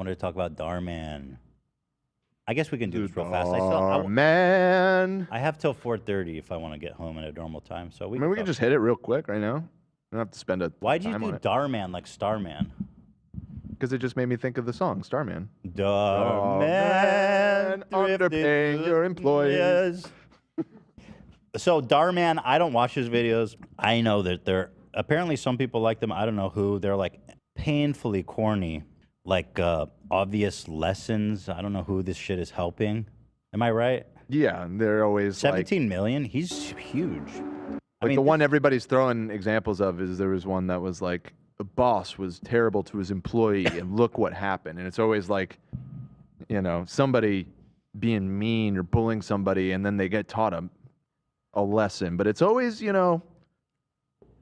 wanted to talk about Dhar Mann. I guess we can do this real fast. Man. I have till 4:30 if I want to get home at a normal time. So we can just hit it real quick right now. We don't have to spend a Why'd you time do on it. Dhar Mann like Starman? Because it just made me think of the song Starman. Dhar Mann, underpaying your employees. So Dhar Mann, I don't watch his videos. I know that they're apparently some people like them. I don't know who. They're like painfully corny, like obvious lessons. I don't know who this shit is helping. Am I right? Yeah, they're always 17 million. He's huge. Like the one everybody's throwing examples of is there was one that was like a boss was terrible to his employee and look what happened. And it's always like, you know, somebody being mean or bullying somebody and then they get taught a lesson. But it's always, you know,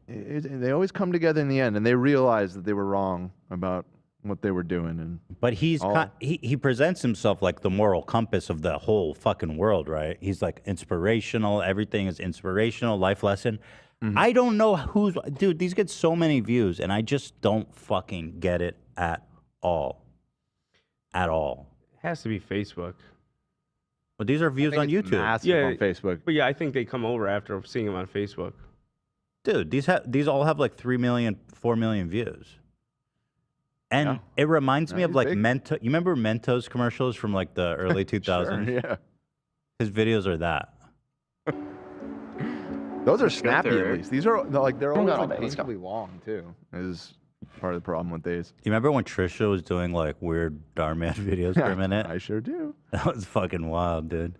they always come together in the end and they realize that they were wrong about what they were doing. And but he presents himself like the moral compass of the whole fucking world, right? He's like inspirational. Everything is inspirational, life lesson. I don't know who's... Dude, these get so many views, and I just don't fucking get it at all. At all. It has to be Facebook. But these are views on YouTube. Yeah, on Facebook. But yeah, I think they come over after seeing them on Facebook. Dude, these all have like 3 million, 4 million views. And it reminds me of like Mento. You remember Mentos commercials from like the early 2000s? Sure, yeah. His videos are that. Those are snappy at least. These are like they're always like painfully long too. Is part of the problem with these. You remember when Trisha was doing like weird Dhar Mann videos for a minute? I sure do. That was fucking wild, dude.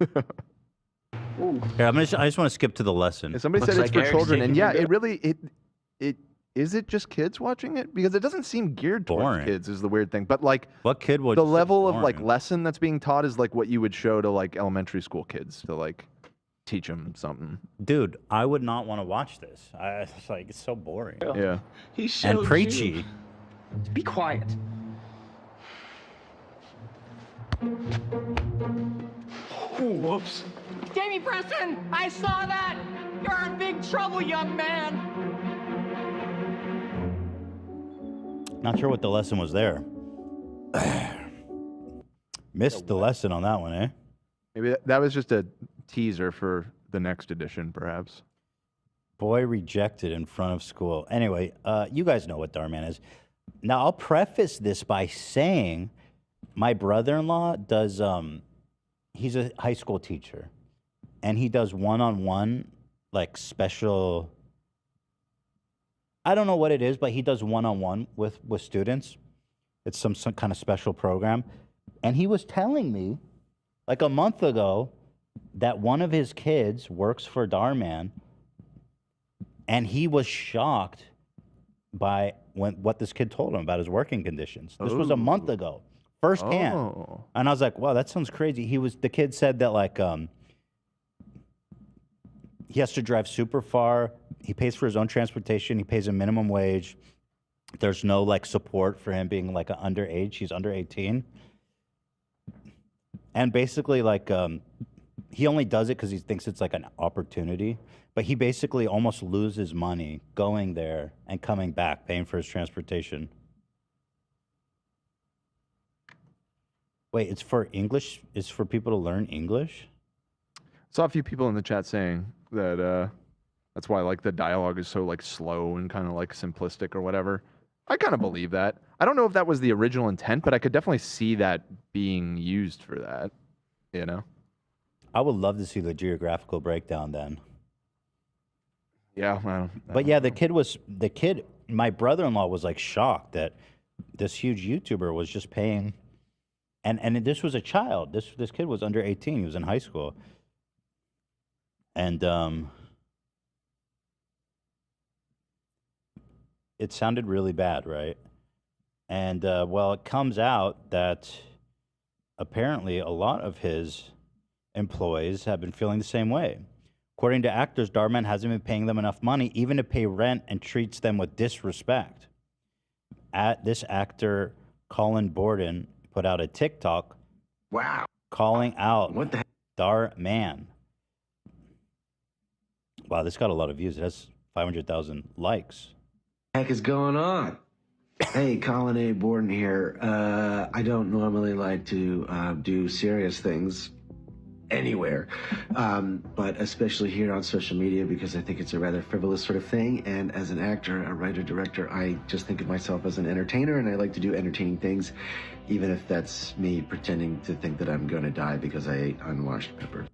Here, I just want to skip to the lesson. And somebody said it's for children, and yeah, it really it is it just kids watching it because it doesn't seem geared towards kids is the weird thing. But like, what kid would the level of like lesson that's being taught is like what you would show to like elementary school kids to like teach them something. Dude, I would not want to watch this. It's like it's so boring. Yeah, and preachy. Be quiet. Whoops. Jamie Preston, I saw that. You're in big trouble, young man. Not sure what the lesson was there. Missed the lesson on that one, eh? Maybe that was just a teaser for the next edition, perhaps. Boy rejected in front of school. Anyway, you guys know what Dhar Mann is. Now, I'll preface this by saying my brother-in-law does, he's a high school teacher, and he does one-on-one, like special, I don't know what it is, but he does one-on-one with students. It's some kind of special program. And he was telling me, like a month ago, that one of his kids works for Dhar Mann, and he was shocked by what this kid told him about his working conditions. This was a month ago, firsthand. And I was like, wow, that sounds crazy. The kid said that like he has to drive super far. He pays for his own transportation. He pays a minimum wage. There's no like support for him being like underage. He's under 18. And basically like he only does it because he thinks it's like an opportunity. But he basically almost loses money going there and coming back, paying for his transportation. Wait, it's for English? It's for people to learn English? Saw a few people in the chat saying that that's why like the dialogue is so like slow and kind of like simplistic or whatever. I kind of believe that. I don't know if that was the original intent, but I could definitely see that being used for that, you know? I would love to see the geographical breakdown then. Yeah, but yeah, the kid, my brother-in-law was like shocked that this huge YouTuber was just paying, and this was a child. This kid was under 18. He was in high school. And it sounded really bad, right? And well, it comes out that apparently a lot of his employees have been feeling the same way. According to actors, Dhar Mann hasn't been paying them enough money even to pay rent and treats them with disrespect. This actor, Colin Borden, put out a TikTok calling out Dhar Mann. Wow, this got a lot of views. It has 500,000 likes. What the heck is going on? Hey, Colin A. Borden here. I don't normally like to do serious things anywhere, but especially here on social media because I think it's a rather frivolous sort of thing. And as an actor, a writer, director, I just think of myself as an entertainer, and I like to do entertaining things, even if that's me pretending to think that I'm going to die because I ate unwashed peppers.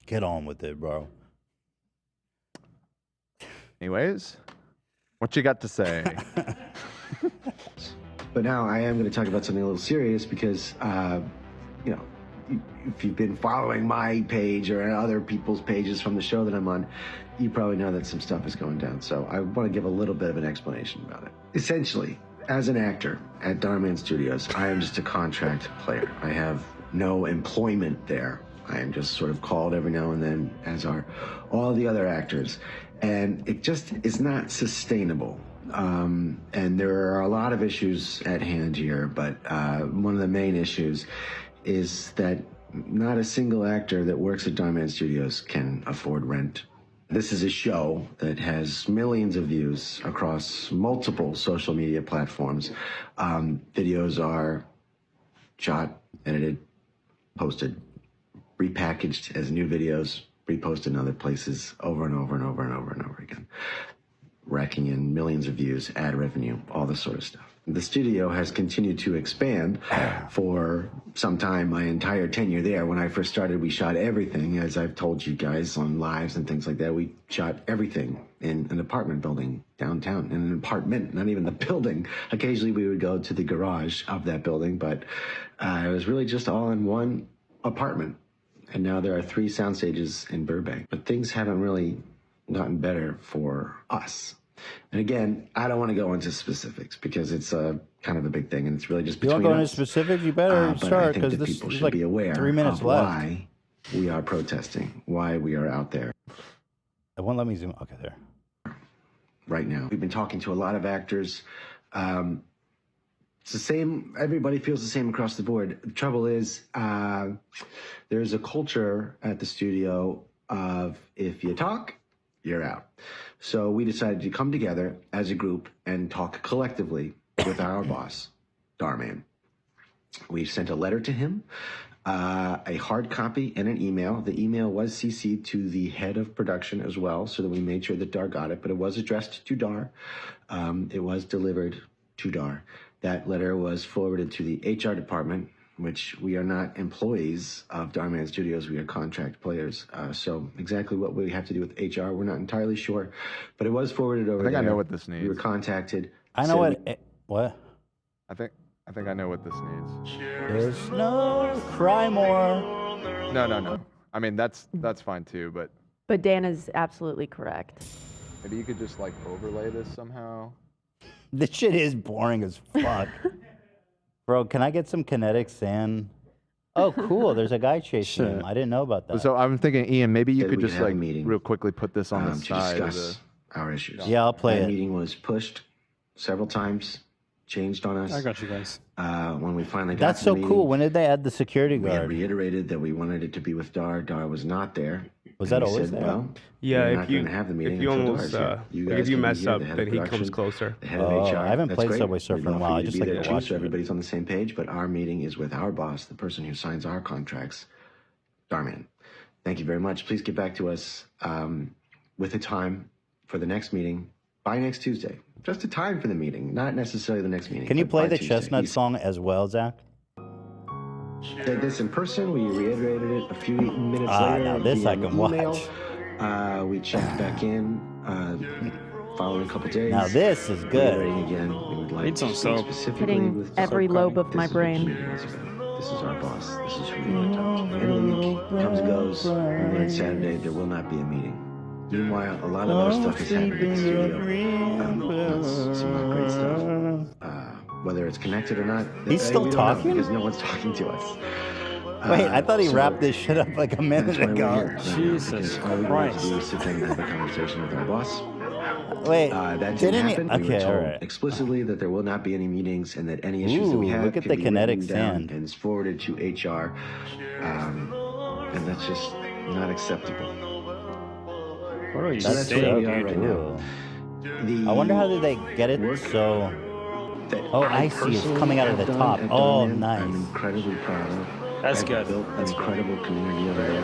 Get on with it, bro. Anyways, what you got to say? But now I am going to talk about something a little serious because, you know, if you've been following my page or other people's pages from the show that I'm on, you probably know that some stuff is going down. So I want to give a little bit of an explanation about it. Essentially, as an actor at Dhar Mann Studios, I am just a contract player. I have no employment there. I am just sort of called every now and then, as are all the other actors. And it just is not sustainable. And there are a lot of issues at hand here, but one of the main issues is that not a single actor that works at Dhar Mann Studios can afford rent. This is a show that has millions of views across multiple social media platforms. Videos are shot, edited, posted, repackaged as new videos, reposted in other places over and over and over and over and over again, racking in millions of views, ad revenue, all this sort of stuff. The studio has continued to expand for some time, my entire tenure there. When I first started, we shot everything, as I've told you guys on lives and things like that. We shot everything in an apartment building downtown, in an apartment, not even the building. Occasionally we would go to the garage of that building, but it was really just all in one apartment. And now there are 3 sound stages in Burbank, but things haven't really gotten better for us. And again, I don't want to go into specifics because it's kind of a big thing, and it's really just You between want to go into us. specifics? You better But I start think because that this people is should like be aware 3 minutes of left. why we are protesting, why we are out there It won't let me zoom. Okay, there. right now. We've been talking to a lot of actors. It's the same. Everybody feels the same across the board. The trouble is, there's a culture at the studio of if you talk, you're out. So we decided to come together as a group and talk collectively with our boss, Dhar Mann. We sent a letter to him, a hard copy and an email. The email was CC'd to the head of production as well, so that we made sure that Dhar got it, but it was addressed to Dhar. It was delivered to Dhar. That letter was forwarded to the HR department, which we are not employees of Dhar Mann Studios. We are contract players. So exactly what we have to do with HR, we're not entirely sure. But it was forwarded over there. I think I know what this needs. We were contacted. I know what. I think I know what this needs. There's no cry more. No. I mean, that's fine too, but But Dan is absolutely correct. maybe you could just like overlay this somehow. This shit is boring as fuck. Bro, can I get some kinetic sand? Oh, cool. There's a guy chasing him. I didn't know about that. So I'm thinking, Ian, maybe you That could we just have a like meeting, real quickly put this on the to side. Of discuss the, our issues. Yeah, I'll play That it. meeting was pushed several times, changed on us. I got you guys. When we finally got That's to so the cool. meeting, When did they add the security we had guard? reiterated that we wanted it to be with Dhar. Dhar was not there. Was And that we always said, there? Well, Yeah, we're if not you going to have the meeting if you until almost Dhar's here. You like guys if you can be mess here, up, the head of then he comes production, closer. the head of Oh, HR. I haven't That's played great. Subway Surfer We'd in a love while. for I you to just be like there to too, watch so it. everybody's on the same page. But our meeting is with our boss, the person who signs our contracts, Dhar Mann. Thank you very much. Please get back to us with a time for the next meeting by next Tuesday. Just a time for the meeting, not necessarily the next meeting. Can you but play by the Tuesday. Chestnut We song as well, Zach? said this in person. We reiterated it a few minutes Ah, later. now this via I an can email. watch. We checked back in following a couple days. Now this is good. Reiterating again, we would like Need to some speak soap. specifically Hitting with every Soap lobe Cutting. of my This is what brain. the meeting is about. This is our boss. This is who we want to talk to. End of the week comes and goes. We learn Saturday there will not be a meeting. Meanwhile, a lot of other stuff is happening in the studio. Some not great stuff. Whether it's connected or not, He's still we don't know talking? because no one's talking to us. Wait, I thought he so wrapped this shit up like a minute That's why we're ago. here right now, Jesus because all we wanted to Christ. do is sit down and have a conversation with our boss. Wait, That didn't didn't he? happen. We were Okay, all told right. explicitly that there will not be any meetings and that any issues that we Ooh, have look at can the be kinetic written down sand. and it's forwarded to HR. And that's just not acceptable. What are you So that's That's where so we are right now. cool. I wonder how did they get it work so. that Oh, I see. It's personally coming out of have the done top. at Oh, Darman, nice. I'm incredibly proud of. That's I've good. built an That's good. incredible community over there.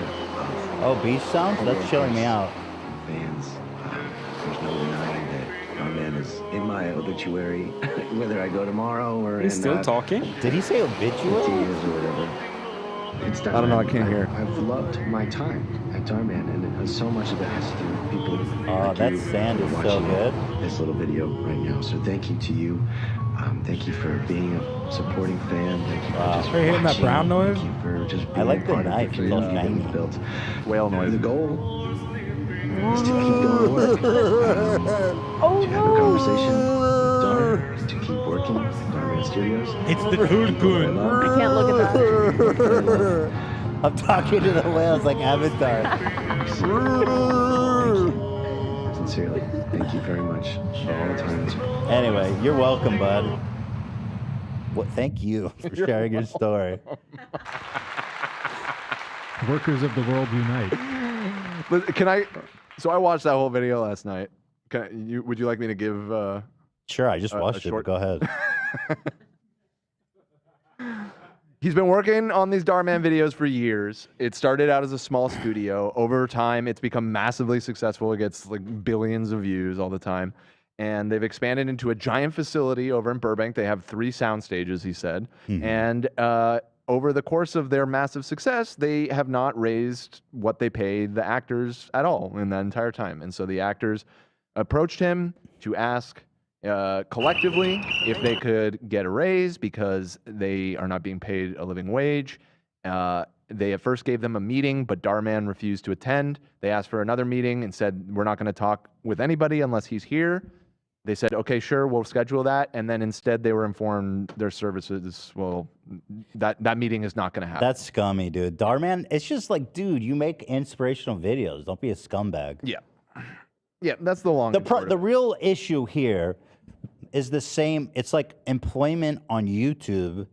Oh, beast sounds? That's chilling me out. Fans. There's no denying that Darman is in my obituary, whether I go tomorrow or He's in still talking. Did he say 50 obituary? years or whatever. It's done. I don't know, I can't hear. I've loved my time at Darman, and so much of it has to do with people Oh, like that you sand who is are so watching good. this little video right now. So thank you to you. Thank you for being a supporting fan. Thank you for just For hearing that watching. brown noise? Thank you for just being I like the part knife. of It's the all community that shiny. we've built. Whale noise. The goal is to keep going to work, to have a conversation with Dhar, to keep working at Darman Studios. It's the food goon. I can't look at that. I'm talking to the whales like Avatar. Sincerely, thank you very much for all the time. Anyway, you're welcome, bud. What? Thank you for sharing your story. Workers of the world unite. Can I? So I watched that whole video last night. Would you like me to give? Sure, I just watched it. short- But go ahead. He's been working on these Darman videos for years. It started out as a small studio. Over time, it's become massively successful. It gets like billions of views all the time. And they've expanded into a giant facility over in Burbank. They have 3 sound stages, he said. And over the course of their massive success, they have not raised what they paid the actors at all in that entire time. And so the actors approached him to ask collectively if they could get a raise because they are not being paid a living wage. They at first gave them a meeting, but Darman refused to attend. They asked for another meeting and said, we're not going to talk with anybody unless he's here. They said, okay, sure, we'll schedule that. And then instead they were informed their services, well, that meeting is not going to happen. That's scummy, dude. Darman, it's just like, dude, you make inspirational videos. Don't be a scumbag. Yeah. Yeah, that's the long and short of The it. real issue here is the same. It's like employment on YouTube.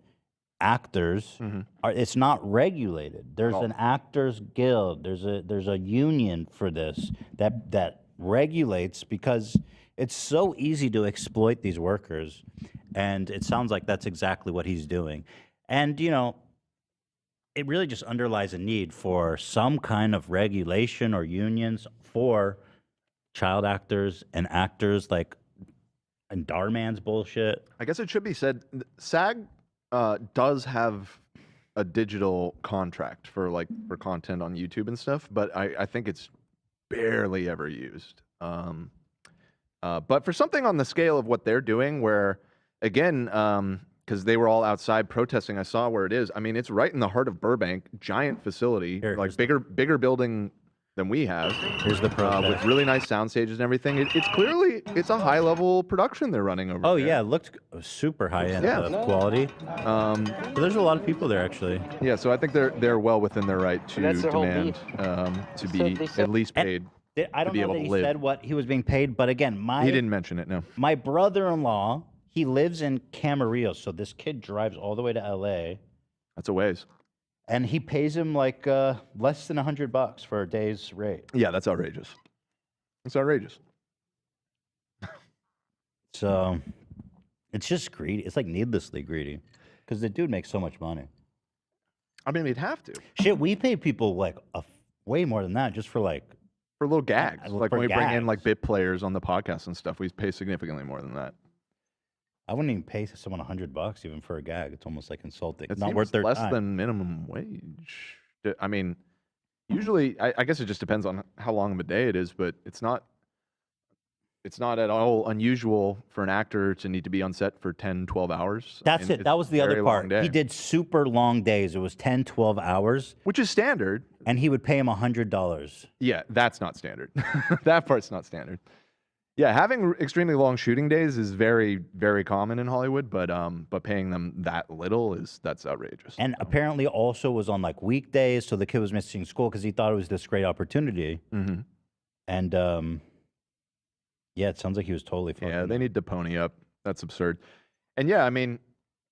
Actors it's not regulated. There's an actors guild. There's a union for this that regulates because it's so easy to exploit these workers, and it sounds like that's exactly what he's doing. And you know, it really just underlies a need for some kind of regulation or unions for child actors and actors like and Darman's bullshit. I guess it should be said, SAG does have a digital contract for content on YouTube and stuff, but I think it's barely ever used. But for something on the scale of what they're doing, where again, because they were all outside protesting, I saw where it is. I mean, it's right in the heart of Burbank, giant facility, like bigger building than we have. Here's the protest. With really nice sound stages and everything. It's clearly a high level production they're running over. Oh there. yeah, it looked super high end Yeah. quality. But there's a lot of people there actually. Yeah, so I think they're well within their right to That's their whole demand to be at least paid. I to don't be know able that to he live. said what he was being paid, but again, He didn't mention it. No. my brother-in-law, he lives in Camarillo, so this kid drives all the way to LA, That's a ways. and he pays him like less than $100 for a day's rate. Yeah, that's outrageous. It's outrageous. So it's just greedy. It's like needlessly greedy, because the dude makes so much money. I mean, we'd have to Shit, we pay people like way more than that just for like. for little gags. Like for when we bring in like gags. bit players on the podcast and stuff, we pay significantly more than that. I wouldn't even pay someone $100 even for a gag. It's almost like insulting. It's Not worth their less time. than minimum wage. I mean, usually, I guess it just depends on how long of a day it is, but it's not at all unusual for an actor to need to be on set for 10, 12 hours. That's it. That was the other part. He He did super long days. It was 10, 12 hours, which is standard. and he would pay him $100. Yeah, that's not standard. That part's not standard. Yeah, having extremely long shooting days is very, very common in Hollywood, but paying them that little that's outrageous. And apparently also was on like weekdays, so the kid was missing school because he thought it was this great opportunity. Mhm. And yeah, it sounds like he was totally fucking. Yeah, they need to pony up. That's absurd. And yeah, I mean,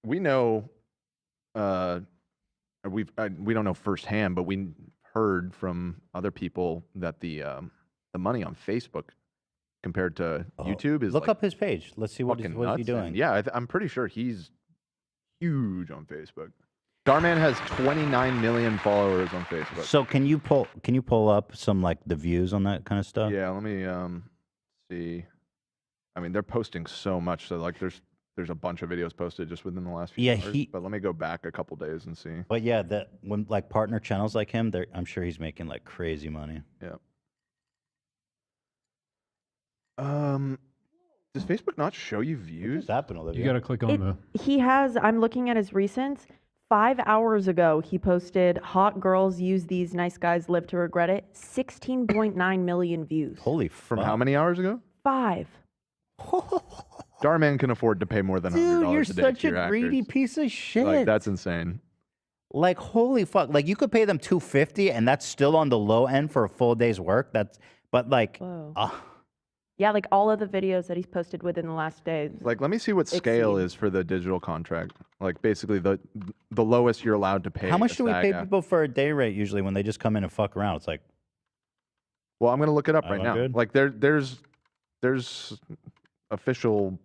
we know, we don't know firsthand, but we heard from other people that the money on Facebook compared to YouTube is Look like up his page. Let's see what fucking what is he nuts. doing. And yeah, I'm pretty sure he's huge on Facebook. Darman has 29 million followers on Facebook. So can you pull up some like the views on that kind of stuff? Yeah, let me see. I mean, they're posting so much. So like, there's a bunch of videos posted just within the last few hours. But let me go back a couple days and see. But yeah, when like partner channels like him, I'm sure he's making like crazy money. Yeah. Does Facebook not show you views? What's happened, Olivia? You got to click on the. He has, I'm looking at his recents. 5 hours ago, he posted, hot girls use these, nice guys live to regret it. 16.9 million views. Holy From how many hours ago? 5. Darman can afford to pay more than $100 Dude, you're a day such to a your greedy actors. piece of shit. Like, that's insane. Like, holy fuck. Like, you could pay them $250 and that's still on the low end for a full day's work. But like, Whoa. Yeah, like all of the videos that he's posted within the last day. Like, let me see what scale is for the digital contract. Like, basically, the lowest you're allowed to pay. how much do we pay SAG. people for a day rate usually when they just come in and fuck around? It's like, Well, I'm gonna look it up right I'm now. good. Like, there's official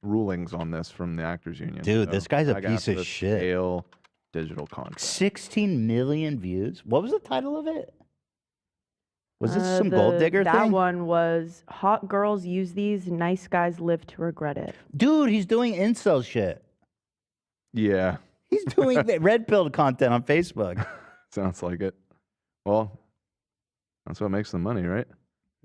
rulings on this from the Actors Union. dude, this guy's a SAG piece of AFTRA shit. Scale digital contract. 16 million views. What was the title of it? Was this some The- gold digger that thing? one was, hot girls use these, nice guys live to regret it. Dude, he's doing incel shit. Yeah, He's doing the red pill content on Facebook. sounds like it. Well, that's what makes the money, right?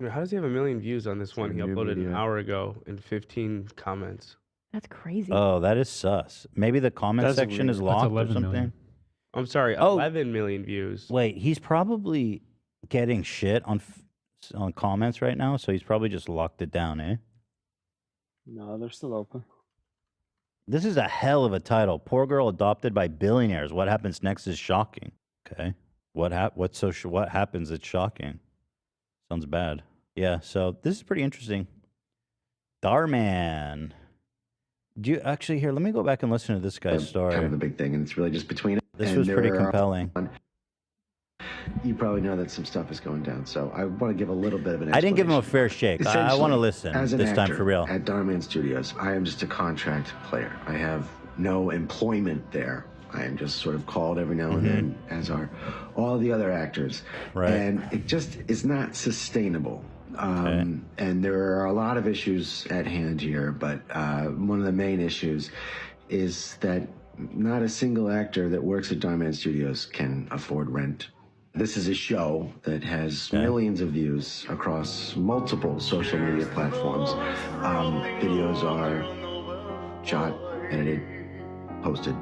How does he have 1 million views on this one? He New uploaded an media. hour ago and 15 comments. That's crazy. Oh, that is sus. Maybe the comment That's section is weird. locked or 11 something. million. I'm sorry, Oh. 11 million views. Wait, he's probably getting shit on comments right now, so he's probably just locked it down, eh? No, they're still open. This is a hell of a title. Poor girl adopted by billionaires. What happens next is shocking. Okay. What happens that's shocking? Sounds bad. Yeah, so this is pretty interesting. Darman. Do you actually here, let me go back and listen to this guy's story. Kind of a big thing, and it's really just between. This and was pretty there are- compelling. You probably know that some stuff is going down, so I want to give a little bit of an. I didn't give him a explanation. fair shake. I want to Essentially, listen as an this time actor for real. At Darman Studios, I am just a contract player. I have no employment there. I am just sort of called every now and then, as are all the other actors. Right. And it just is not sustainable. And there are a lot of issues at hand here, but one of the main issues is that not a single actor that works at Darman Studios can afford rent. This is a show that has millions of views across multiple social media platforms. Videos are shot, edited, posted,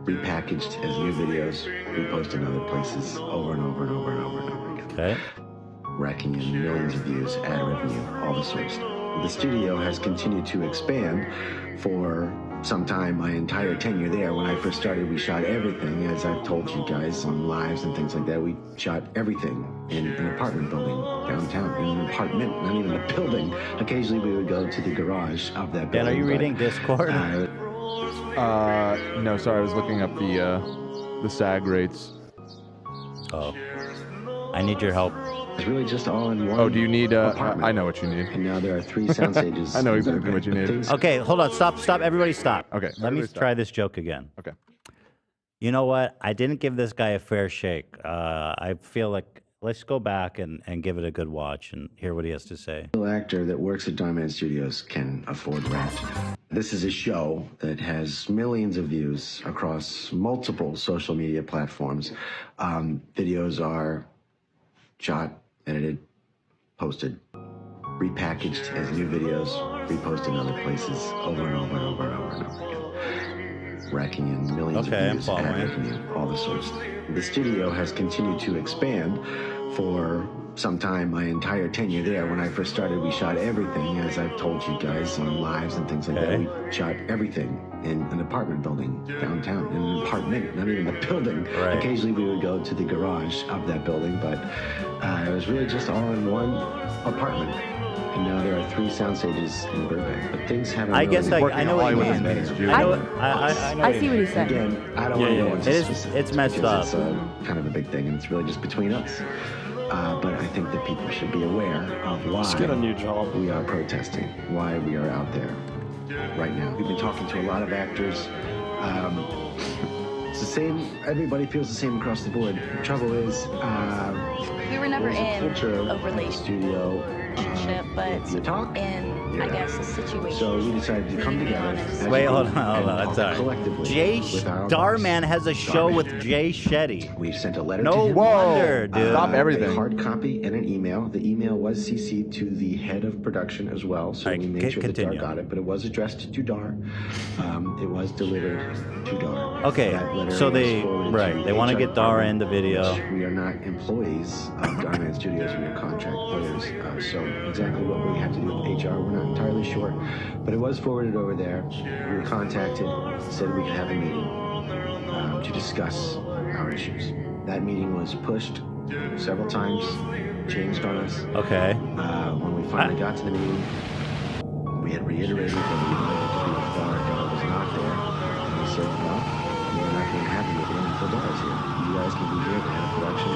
repackaged as new videos, reposted in other places over and over and over and over and over again. Okay. Racking in millions of views, ad revenue, all the sorts. The studio has continued to expand for some time, my entire tenure there. When I first started, we shot everything, as I've told you guys on lives and things like that. We shot everything in an apartment building downtown, in an apartment, not even a building. Occasionally we would go to the garage of that building. Dan, are you but, reading Discord? No, sorry, I was looking up the SAG rates. Oh. I need your help. It's really just all in one. Oh, do you need? apartment. I know what you need. And now there are 3 sound stages. I know exactly what you need. Things- Okay, hold on. Stop. Everybody stop. Okay, Let me everybody stop. try this joke again. Okay. You know what? I didn't give this guy a fair shake. I feel like let's go back and give it a good watch and hear what he has to say. Actor that works at Darman Studios can afford rent. This is a show that has millions of views across multiple social media platforms. Videos are shot, edited, posted, repackaged as new videos, reposted in other places over and over and over and over and over again. Racking in millions Okay, I'm of views, ad following. revenue, all the sorts. The studio has continued to expand for some time, my entire tenure there. When I first started, we shot everything, as I've told you guys on lives and things like that. We shot everything in an apartment building downtown, in an apartment, not even a building. Right. Occasionally we would go to the garage of that building, but it was really just all in one apartment. And now there are 3 sound stages in Burbank, but things haven't. I really guess I know what you Hollywood mean. is I bad, know. dude. I know. I see what he's saying. Again, I don't want to go into It is- specifics it's messed because up. It's kind of a big thing, and it's really just between us. But I think that people should be aware of why Just get a new job. we are protesting, why we are out there right now. We've been talking to a lot of actors. It's the same. Everybody feels the same across the board. The trouble is, We were never there's a in culture a in the relationship, studio. but You talk. in, I Yeah. guess, a situation. So we decided to come together. as a Wait, group hold on, and I'm talk sorry. collectively Jay with our Dhar boss, Man has a show Dhar with Man. Jay Shetty. We sent a letter to No him. wonder, dude. Stop everything. A hard copy and an email. The email was CC'd to the head of production as well, so Alright, we made sure that continue. Dar got it. But it was addressed to Dar. It was delivered to Dar. Okay, That letter so was they forwarded right, to they want to HR get Dar in department, the video. which we are not employees of Darman Studios. We are contract players. So exactly what we have to do with HR, we're not entirely sure. But it was forwarded over there. We were contacted, said we could have a meeting to discuss our issues. That meeting was pushed several times, changed on us. Okay. When we finally got to the meeting, we had reiterated that we wanted to be with Dar. Dar was not there. And we said, well, we're not going to have a meeting until Dar is here. You guys can be here, the head of production,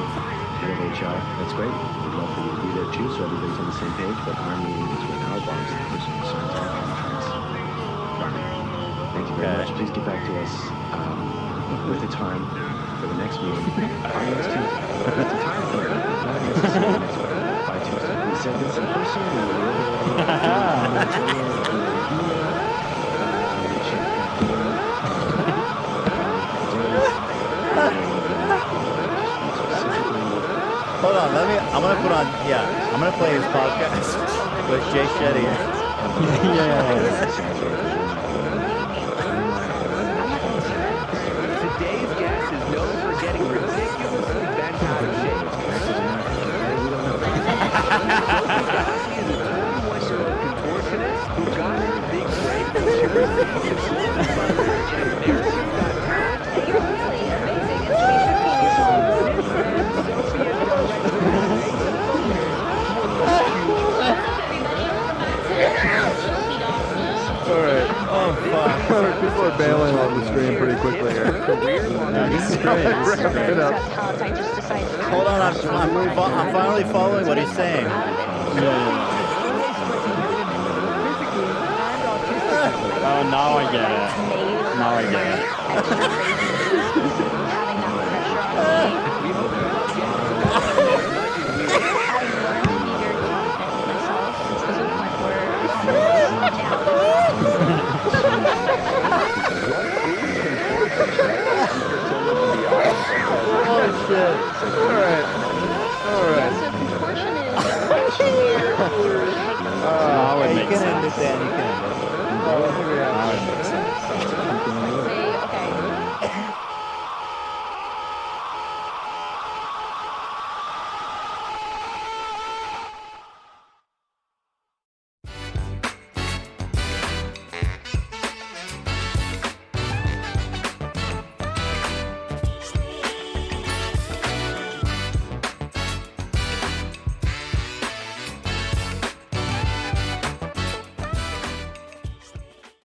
head of HR. That's great. We'd love for you to be there too, so everybody's on the same page. But our meeting is with our boss, the person who signs our contracts. Darman. Thank you very Okay. much. Please get back to us with a time for the next meeting. By next Tuesday. With the time for it. Not necessarily next week. By Tuesday. We said this in person. We Hold on, I'm gonna put on, I'm gonna play his podcast with Jay Shetty. Today's guest is known for getting ridiculously bent out of shape. He is a 21-year-old contortionist who got her big break when she received a silver buzzer and America's Got Talent. You're really amazing. It's me 15 years old. All right. Oh fuck. People are bailing on the stream pretty quickly here. Wrap it up. Hold on, I'm finally following what he's saying. Oh, now I get it. Now I get it.